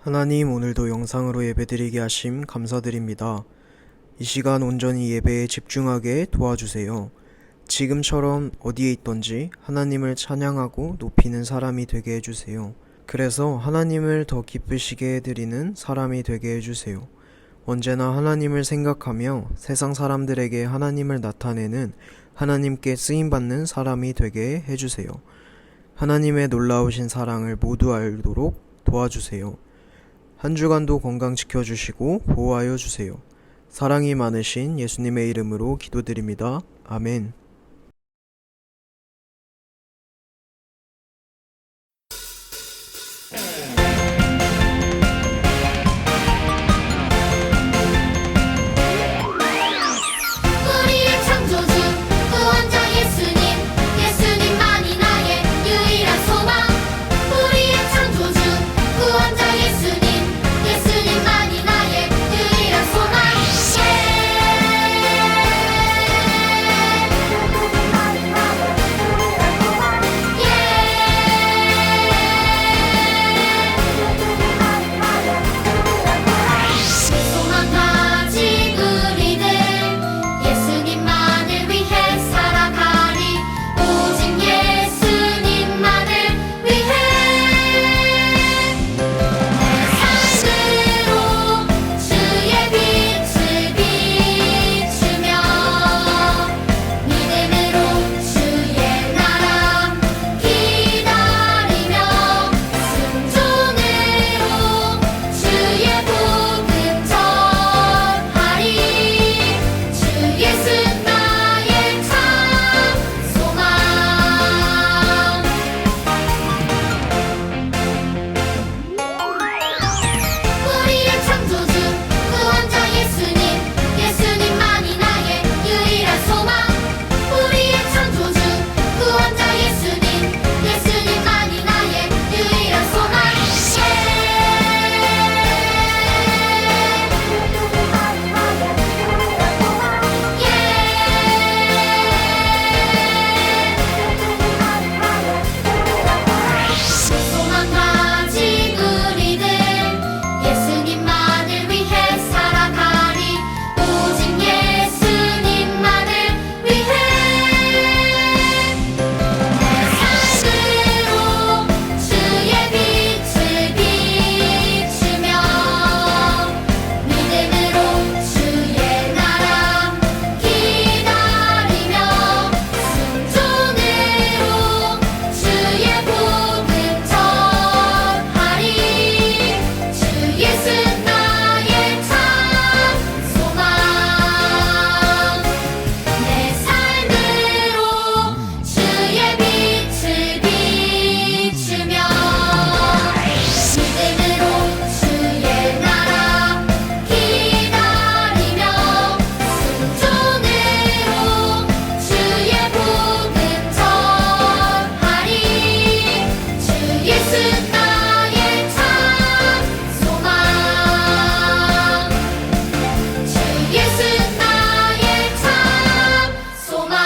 하나님, 오늘도 영상으로 예배드리게 하심 감사드립니다. 이 시간 온전히 예배에 집중하게 도와주세요. 지금처럼 어디에 있던지 하나님을 찬양하고 높이는 사람이 되게 해주세요. 그래서 하나님을 더 기쁘시게 해드리는 사람이 되게 해주세요. 언제나 하나님을 생각하며 세상 사람들에게 하나님을 나타내는 하나님께 쓰임받는 사람이 되게 해주세요. 하나님의 놀라우신 사랑을 모두 알도록 도와주세요. 한 주간도 건강 지켜주시고 보호하여 주세요. 사랑이 많으신 예수님의 이름으로 기도드립니다. 아멘. 우리의 창조주 구원자 예수님, 예수님만이 나의 유일한 소망. 우리의 창조주 구원자 예수님, 예수님만이 나의 유일한 소망. 소망 가진 우리들 예수님만을 위해 살아가리. 오직 예수님만을 위해 내 삶으로 주의 빛을 비추며 믿음으로 주의 나라 기다리며 순종으로 주의 복음 전하리. 주 예수 나의 참 소망. 우리의 창조주 구원자 예수님, 예수님만이 나의 유일한 소망. 우리의 창조주 구원자 예수님, 예수님만이 나의 유일한 소망. 소망 가진 우리들 예수님만을 위해 살아가리. 오직 예수님만을 위해 내 삶으로 주의 빛을 비추며 믿음으로 주의 나라 기다리며 순종으로 주의 복음 전하리. 주 예수 나의 참 소망. 내 삶으로 주의 빛을 비추며 믿음으로 주의 나라 기다리며 순종으로 주의 복음 전하리. 주 예수 나의 참 소망. 주 예수 나의 참 소망.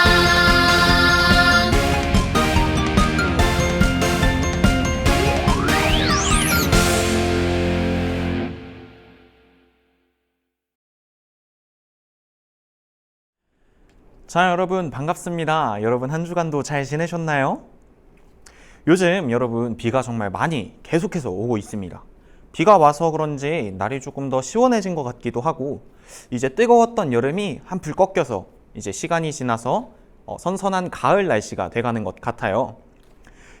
자, 여러분 반갑습니다. 여러분 한 주간도 잘 지내셨나요? 요즘 여러분 비가 정말 많이 계속해서 오고 있습니다. 비가 와서 그런지 날이 조금 더 시원해진 것 같기도 하고, 이제 뜨거웠던 여름이 한풀 꺾여서 이제 시간이 지나서 선선한 가을 날씨가 돼가는 것 같아요.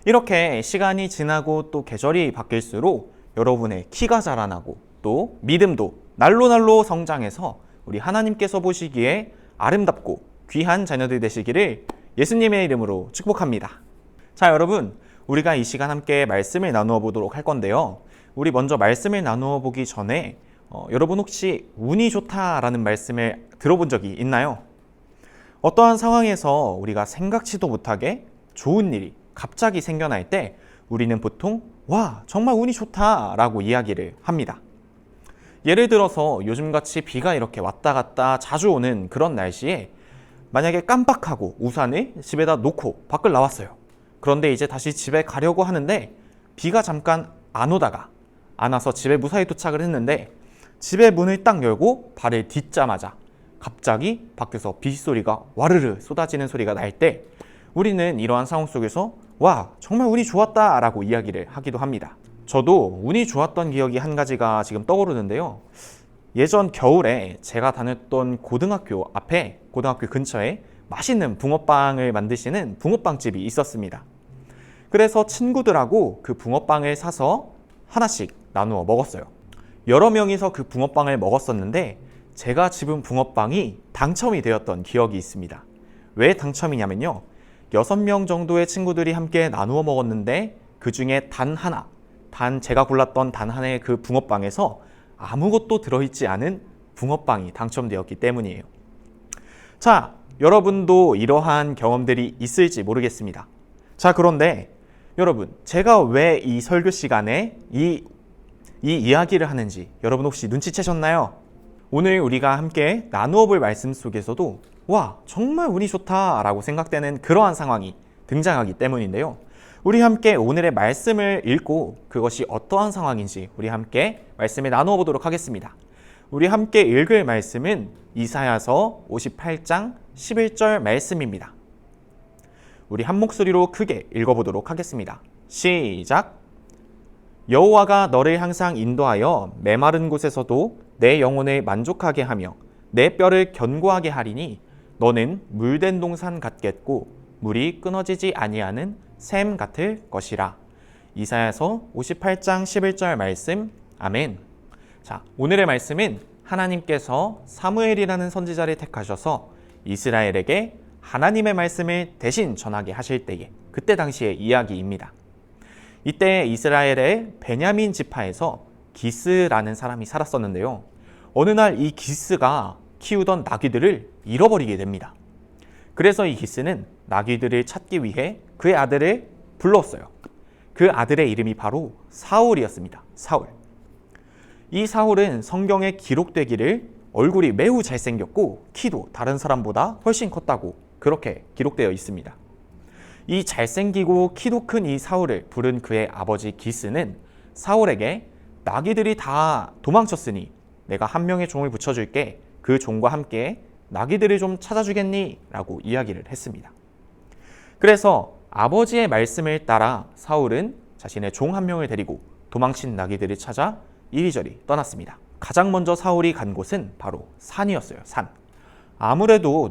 이렇게 시간이 지나고 또 계절이 바뀔수록 여러분의 키가 자라나고 또 믿음도 날로 성장해서 우리 하나님께서 보시기에 아름답고 귀한 자녀들 되시기를 예수님의 이름으로 축복합니다. 자, 여러분, 우리가 이 시간 함께 말씀을 나누어 보도록 할 건데요. 우리 먼저 말씀을 나누어 보기 전에 여러분 혹시 운이 좋다라는 말씀을 들어본 적이 있나요? 어떠한 상황에서 우리가 생각지도 못하게 좋은 일이 갑자기 생겨날 때 우리는 보통 와, 정말 운이 좋다라고 이야기를 합니다. 예를 들어서 요즘같이 비가 이렇게 왔다 갔다 자주 오는 그런 날씨에 만약에 깜빡하고 우산을 집에다 놓고 밖을 나왔어요. 그런데 이제 다시 집에 가려고 하는데 비가 잠깐 안 오다가 안아서 집에 무사히 도착을 했는데 집의 문을 딱 열고 발을 딛자마자 갑자기 밖에서 빗소리가 와르르 쏟아지는 소리가 날 때 우리는 이러한 상황 속에서 와, 정말 운이 좋았다 라고 이야기를 하기도 합니다. 저도 운이 좋았던 기억이 한 가지가 지금 떠오르는데요. 예전 겨울에 제가 다녔던 고등학교 근처에 맛있는 붕어빵을 만드시는 붕어빵집이 있었습니다. 그래서 친구들하고 그 붕어빵을 사서 하나씩 나누어 먹었어요. 여러 명이서 그 붕어빵을 먹었었는데 제가 집은 붕어빵이 당첨이 되었던 기억이 있습니다. 왜 당첨이냐면요. 6명 정도의 친구들이 함께 나누어 먹었는데 그 중에 제가 골랐던 단 하나의 그 붕어빵에서 아무것도 들어있지 않은 붕어빵이 당첨되었기 때문이에요. 자, 여러분도 이러한 경험들이 있을지 모르겠습니다. 자, 그런데 여러분, 제가 왜 이 설교 시간에 이 이야기를 하는지 여러분 혹시 눈치채셨나요? 오늘 우리가 함께 나누어 볼 말씀 속에서도 와, 정말 운이 좋다 라고 생각되는 그러한 상황이 등장하기 때문인데요. 우리 함께 오늘의 말씀을 읽고 그것이 어떠한 상황인지 우리 함께 말씀을 나누어 보도록 하겠습니다. 우리 함께 읽을 말씀은 이사야서 58장 11절 말씀입니다. 우리 한 목소리로 크게 읽어보도록 하겠습니다. 시작! 여호와가 너를 항상 인도하여 메마른 곳에서도 내 영혼을 만족하게 하며 내 뼈를 견고하게 하리니 너는 물된 동산 같겠고 물이 끊어지지 아니하는 샘 같을 것이라. 이사야서 58장 11절 말씀. 아멘. 자, 오늘의 말씀은 하나님께서 사무엘이라는 선지자를 택하셔서 이스라엘에게 하나님의 말씀을 대신 전하게 하실 때에 그때 당시의 이야기입니다. 이때 이스라엘의 베냐민 지파에서 기스라는 사람이 살았었는데요. 어느 날 이 기스가 키우던 나귀들을 잃어버리게 됩니다. 그래서 이 기스는 나귀들을 찾기 위해 그의 아들을 불렀어요. 그 아들의 이름이 바로 사울이었습니다. 사울. 이 사울은 성경에 기록되기를 얼굴이 매우 잘생겼고 키도 다른 사람보다 훨씬 컸다고 그렇게 기록되어 있습니다. 이 잘생기고 키도 큰 이 사울을 부른 그의 아버지 기스는 사울에게 나귀들이 다 도망쳤으니 내가 한 명의 종을 붙여줄게. 그 종과 함께 나귀들을 좀 찾아주겠니? 라고 이야기를 했습니다. 그래서 아버지의 말씀을 따라 사울은 자신의 종 한 명을 데리고 도망친 나귀들을 찾아 이리저리 떠났습니다. 가장 먼저 사울이 간 곳은 바로 산이었어요. 산. 아무래도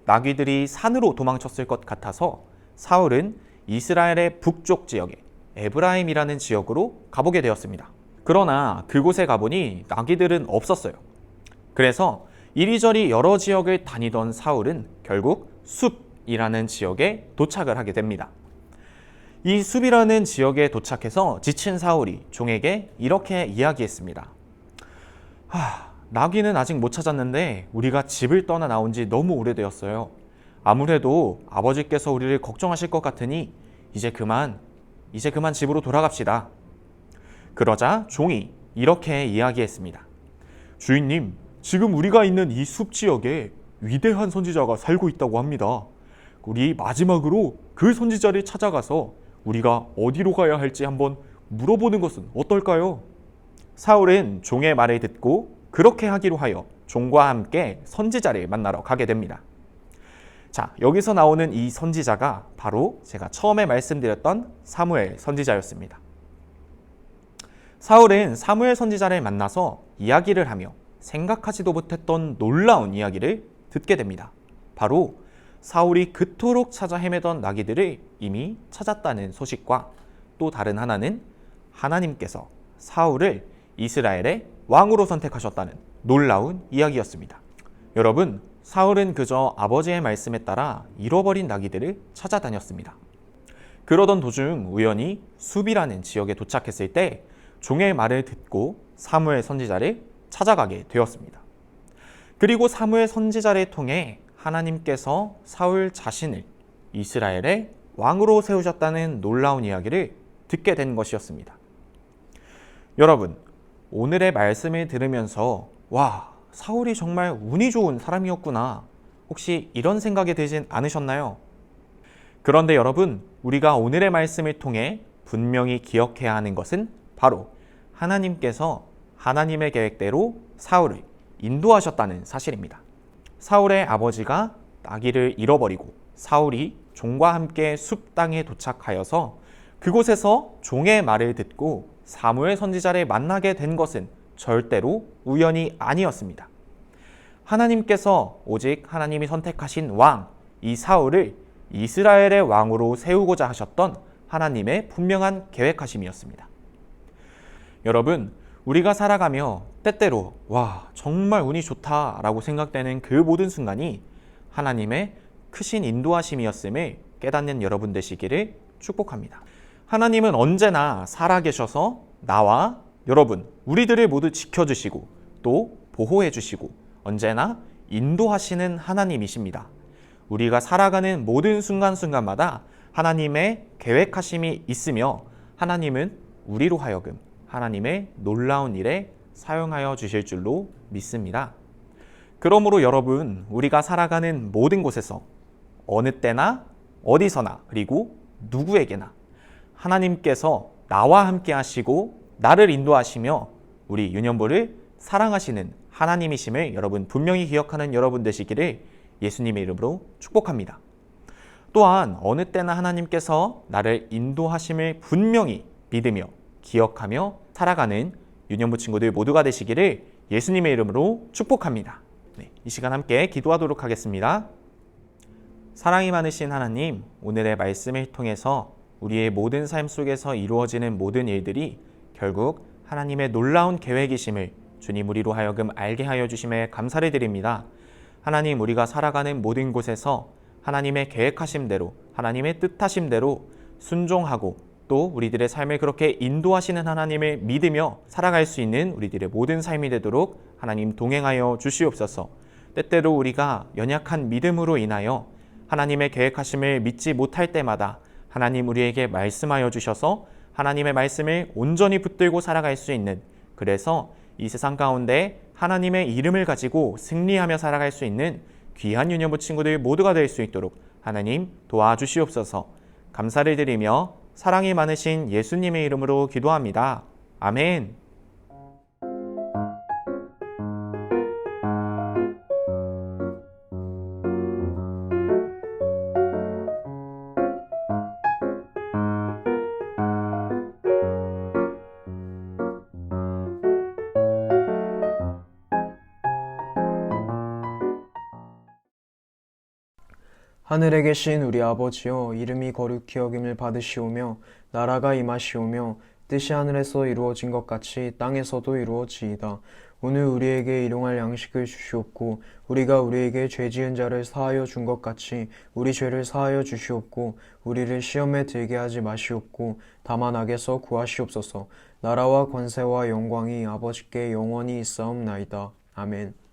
나귀들이 산으로 도망쳤을 것 같아서 사울은 이스라엘의 북쪽 지역에 에브라임이라는 지역으로 가보게 되었습니다. 그러나 그곳에 가보니 나귀들은 없었어요. 그래서 이리저리 여러 지역을 다니던 사울은 결국 숲이라는 지역에 도착을 하게 됩니다. 이 숲이라는 지역에 도착해서 지친 사울이 종에게 이렇게 이야기했습니다. 나귀는 아직 못 찾았는데 우리가 집을 떠나 나온 지 너무 오래되었어요. 아무래도 아버지께서 우리를 걱정하실 것 같으니 이제 그만 집으로 돌아갑시다. 그러자 종이 이렇게 이야기했습니다. 주인님, 지금 우리가 있는 이 숲 지역에 위대한 선지자가 살고 있다고 합니다. 우리 마지막으로 그 선지자를 찾아가서 우리가 어디로 가야 할지 한번 물어보는 것은 어떨까요? 사울은 종의 말을 듣고 그렇게 하기로 하여 종과 함께 선지자를 만나러 가게 됩니다. 자, 여기서 나오는 이 선지자가 바로 제가 처음에 말씀드렸던 사무엘 선지자였습니다. 사울은 사무엘 선지자를 만나서 이야기를 하며 생각하지도 못했던 놀라운 이야기를 듣게 됩니다. 바로 사울이 그토록 찾아 헤매던 나귀들을 이미 찾았다는 소식과 또 다른 하나는 하나님께서 사울을 이스라엘의 왕으로 선택하셨다는 놀라운 이야기였습니다. 여러분, 사울은 그저 아버지의 말씀에 따라 잃어버린 나귀들을 찾아다녔습니다. 그러던 도중 우연히 숲이라는 지역에 도착했을 때 종의 말을 듣고 사무엘 선지자를 찾아가게 되었습니다. 그리고 사무엘 선지자를 통해 하나님께서 사울 자신을 이스라엘의 왕으로 세우셨다는 놀라운 이야기를 듣게 된 것이었습니다. 여러분, 오늘의 말씀을 들으면서 와, 사울이 정말 운이 좋은 사람이었구나. 혹시 이런 생각이 들진 않으셨나요? 그런데 여러분, 우리가 오늘의 말씀을 통해 분명히 기억해야 하는 것은 바로 하나님께서 하나님의 계획대로 사울을 인도하셨다는 사실입니다. 사울의 아버지가 나귀를 잃어버리고 사울이 종과 함께 숲 땅에 도착하여서 그곳에서 종의 말을 듣고 사무엘 선지자를 만나게 된 것은 절대로 우연이 아니었습니다. 하나님께서 오직 하나님이 선택하신 왕, 이 사울을 이스라엘의 왕으로 세우고자 하셨던 하나님의 분명한 계획하심이었습니다. 여러분, 우리가 살아가며 때때로 와, 정말 운이 좋다라고 생각되는 그 모든 순간이 하나님의 크신 인도하심이었음을 깨닫는 여러분 되시기를 축복합니다. 하나님은 언제나 살아계셔서 나와 여러분, 우리들을 모두 지켜주시고 또 보호해주시고 언제나 인도하시는 하나님이십니다. 우리가 살아가는 모든 순간순간마다 하나님의 계획하심이 있으며 하나님은 우리로 하여금 하나님의 놀라운 일에 사용하여 주실 줄로 믿습니다. 그러므로 여러분, 우리가 살아가는 모든 곳에서 어느 때나 어디서나 그리고 누구에게나 하나님께서 나와 함께 하시고 나를 인도하시며 우리 유년부를 사랑하시는 하나님이심을 여러분 분명히 기억하는 여러분 되시기를 예수님의 이름으로 축복합니다. 또한 어느 때나 하나님께서 나를 인도하심을 분명히 믿으며 기억하며 살아가는 유년부 친구들 모두가 되시기를 예수님의 이름으로 축복합니다. 네, 이 시간 함께 기도하도록 하겠습니다. 사랑이 많으신 하나님, 오늘의 말씀을 통해서 우리의 모든 삶 속에서 이루어지는 모든 일들이 결국 하나님의 놀라운 계획이심을 주님 우리로 하여금 알게 하여 주심에 감사를 드립니다. 하나님, 우리가 살아가는 모든 곳에서 하나님의 계획하심대로 하나님의 뜻하심대로 순종하고 또 우리들의 삶을 그렇게 인도하시는 하나님을 믿으며 살아갈 수 있는 우리들의 모든 삶이 되도록 하나님 동행하여 주시옵소서. 때때로 우리가 연약한 믿음으로 인하여 하나님의 계획하심을 믿지 못할 때마다 하나님 우리에게 말씀하여 주셔서 하나님의 말씀을 온전히 붙들고 살아갈 수 있는, 그래서 이 세상 가운데 하나님의 이름을 가지고 승리하며 살아갈 수 있는 귀한 유년부 친구들 모두가 될 수 있도록 하나님 도와주시옵소서. 감사를 드리며 사랑이 많으신 예수님의 이름으로 기도합니다. 아멘. 하늘에 계신 우리 아버지여, 이름이 거룩히 여김을 받으시오며 나라가 임하시오며 뜻이 하늘에서 이루어진 것 같이 땅에서도 이루어지이다. 오늘 우리에게 일용할 양식을 주시옵고 우리가 우리에게 죄 지은 자를 사하여 준 것 같이 우리 죄를 사하여 주시옵고 우리를 시험에 들게 하지 마시옵고 다만 악에서 구하시옵소서. 나라와 권세와 영광이 아버지께 영원히 있사옵나이다. 아멘.